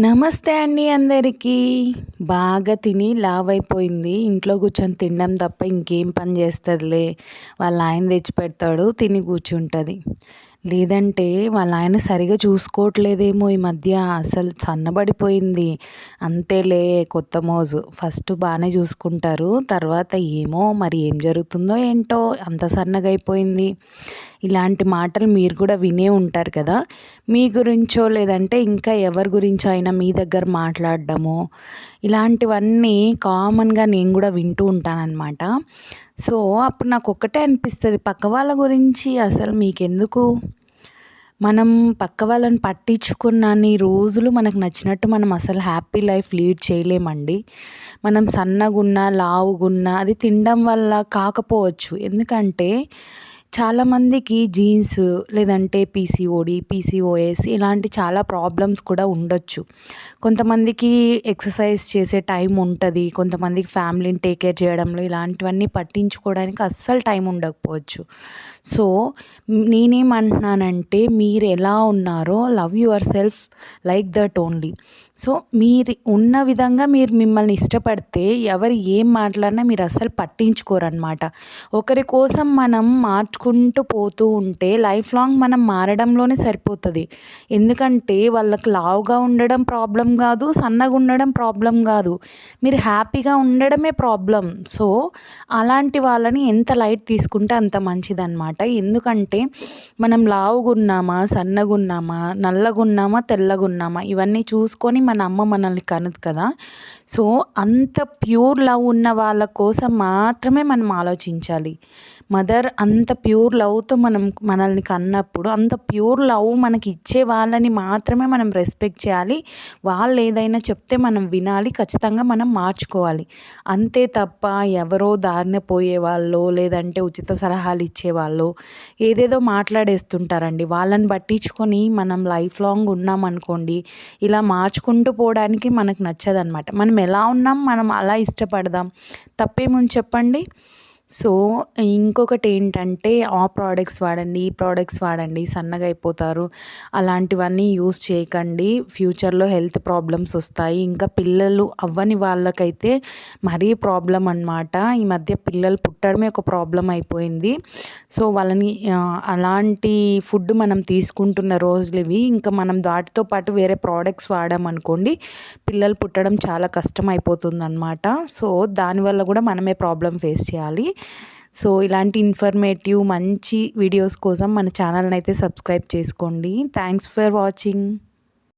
నమస్తే అండి అందరికీ. బాగా తిని లావైపోయింది. ఇంట్లో కూర్చొని తినడం తప్ప ఇంకేం పని చేస్తదిలే. వాళ్ళ ఆయన తెచ్చిపెడతాడు, తిని కూర్చుంటది. లేదంటే వాళ్ళ ఆయన సరిగ్గా చూసుకోవట్లేదేమో ఈ మధ్య. అసలు సన్నబడిపోయింది. అంతేలే కొత్త మోజు. ఫస్ట్ బాగానే చూసుకుంటారు. తర్వాత ఏమో మరి ఏం జరుగుతుందో ఏంటో అంత సన్నగా అయిపోయింది. ఇలాంటి మాటలు మీరు కూడా వినే ఉంటారు కదా. మీ గురించో లేదంటే ఇంకా ఎవరి గురించో అయినా మీ దగ్గర మాట్లాడడము ఇలాంటివన్నీ కామన్గా నేను కూడా వింటూ ఉంటానన్నమాట. సో అప్పుడు నాకు ఒక్కటే అనిపిస్తుంది, పక్క వాళ్ళ గురించి అసలు మీకెందుకు? మనం పక్క వాళ్ళని పట్టించుకున్నన్ని రోజులు మనకు నచ్చినట్టు మనం అసలు హ్యాపీ లైఫ్ లీడ్ చేయలేమండి. మనం సన్నగున్నా లావుగున్నా అది తినడం వల్ల కాకపోవచ్చు. ఎందుకంటే చాలామందికి జీన్స్ లేదంటే పీసీఓఎస్ ఇలాంటి చాలా ప్రాబ్లమ్స్ కూడా ఉండొచ్చు. కొంతమందికి ఎక్సర్సైజ్ చేసే టైం ఉంటుంది, కొంతమందికి ఫ్యామిలీని టేక్ కేర్ చేయడంలో ఇలాంటివన్నీ పట్టించుకోవడానికి అస్సలు టైం ఉండకపోవచ్చు. సో నేనేమంటున్నానంటే మీరు ఎలా ఉన్నారో love your self like that only. So మీరు ఉన్న విధంగా మీరు మిమ్మల్ని ఇష్టపడితే ఎవరు ఏం మాట్లాడినా మీరు అస్సలు పట్టించుకోరన్నమాట. ఒకరి కోసం మనం మార్చుకుంటూ పోతూ ఉంటే లైఫ్ లాంగ్ మనం మారడంలోనే సరిపోతుంది. ఎందుకంటే వాళ్ళకి లావుగా ఉండడం ప్రాబ్లం కాదు, సన్నగా ఉండడం ప్రాబ్లం కాదు, మీరు హ్యాపీగా ఉండడమే ప్రాబ్లం. సో అలాంటి వాళ్ళని ఎంత లైట్ తీసుకుంటే అంత మంచిదన్నమాట. ఎందుకంటే మనం లావుగున్నామా, సన్నగున్నామా, నల్లగున్నామా, తెల్లగున్నామా ఇవన్నీ చూసుకొని మన అమ్మ మనల్ని కనదు కదా. సో అంత ప్యూర్ లవ్ ఉన్న వాళ్ళ కోసం మాత్రమే మనం ఆలోచించాలి. మదర్ అంత ప్యూర్ లవ్తో మనల్ని కన్నప్పుడు అంత ప్యూర్ లవ్ మనకి ఇచ్చే వాళ్ళని మాత్రమే మనం రెస్పెక్ట్ చేయాలి. వాళ్ళు ఏదైనా చెప్తే మనం వినాలి, ఖచ్చితంగా మనం మార్చుకోవాలి. అంతే తప్ప ఎవరో దారిన పోయేవాళ్ళో లేదంటే ఉచిత సలహాలు ఇచ్చేవాళ్ళో ఏదేదో మాట్లాడేస్తుంటారండి. వాళ్ళని పట్టించుకొని మనం లైఫ్ లాంగ్ ఉన్నామనుకోండి, ఇలా మార్చుకుంటూ పోవడానికి మనకు నచ్చదనమాట. మనం ఎలా ఉన్నాం మనం అలా ఇష్టపడదాం, తప్పేముంది చెప్పండి. సో ఇంకొకటి ఏంటంటే ఆ ప్రోడక్ట్స్ వాడండి, ఈ ప్రోడక్ట్స్ వాడండి, సన్నగా అయిపోతారు, అలాంటివన్నీ యూస్ చేయకండి. ఫ్యూచర్లో హెల్త్ ప్రాబ్లమ్స్ వస్తాయి. ఇంకా పిల్లలు అవ్వని వాళ్ళకైతే మరీ ప్రాబ్లం అన్నమాట. ఈ మధ్య పిల్లలు పుట్టడమే ఒక ప్రాబ్లం అయిపోయింది. సో వాళ్ళని అలాంటి ఫుడ్ మనం తీసుకుంటున్న రోజులు ఇవి. ఇంకా మనం వాటితో పాటు వేరే ప్రోడక్ట్స్ వాడామనుకోండి, పిల్లలు పుట్టడం చాలా కష్టం అయిపోతుందన్నమాట. సో దానివల్ల కూడా మనమే ప్రాబ్లం ఫేస్ చేయాలి. సో ఇలాంటి ఇన్ఫర్మేటివ్ మంచి వీడియోస్ కోసం మన ఛానల్ని అయితే సబ్స్క్రైబ్ చేసుకోండి. Thanks for watching.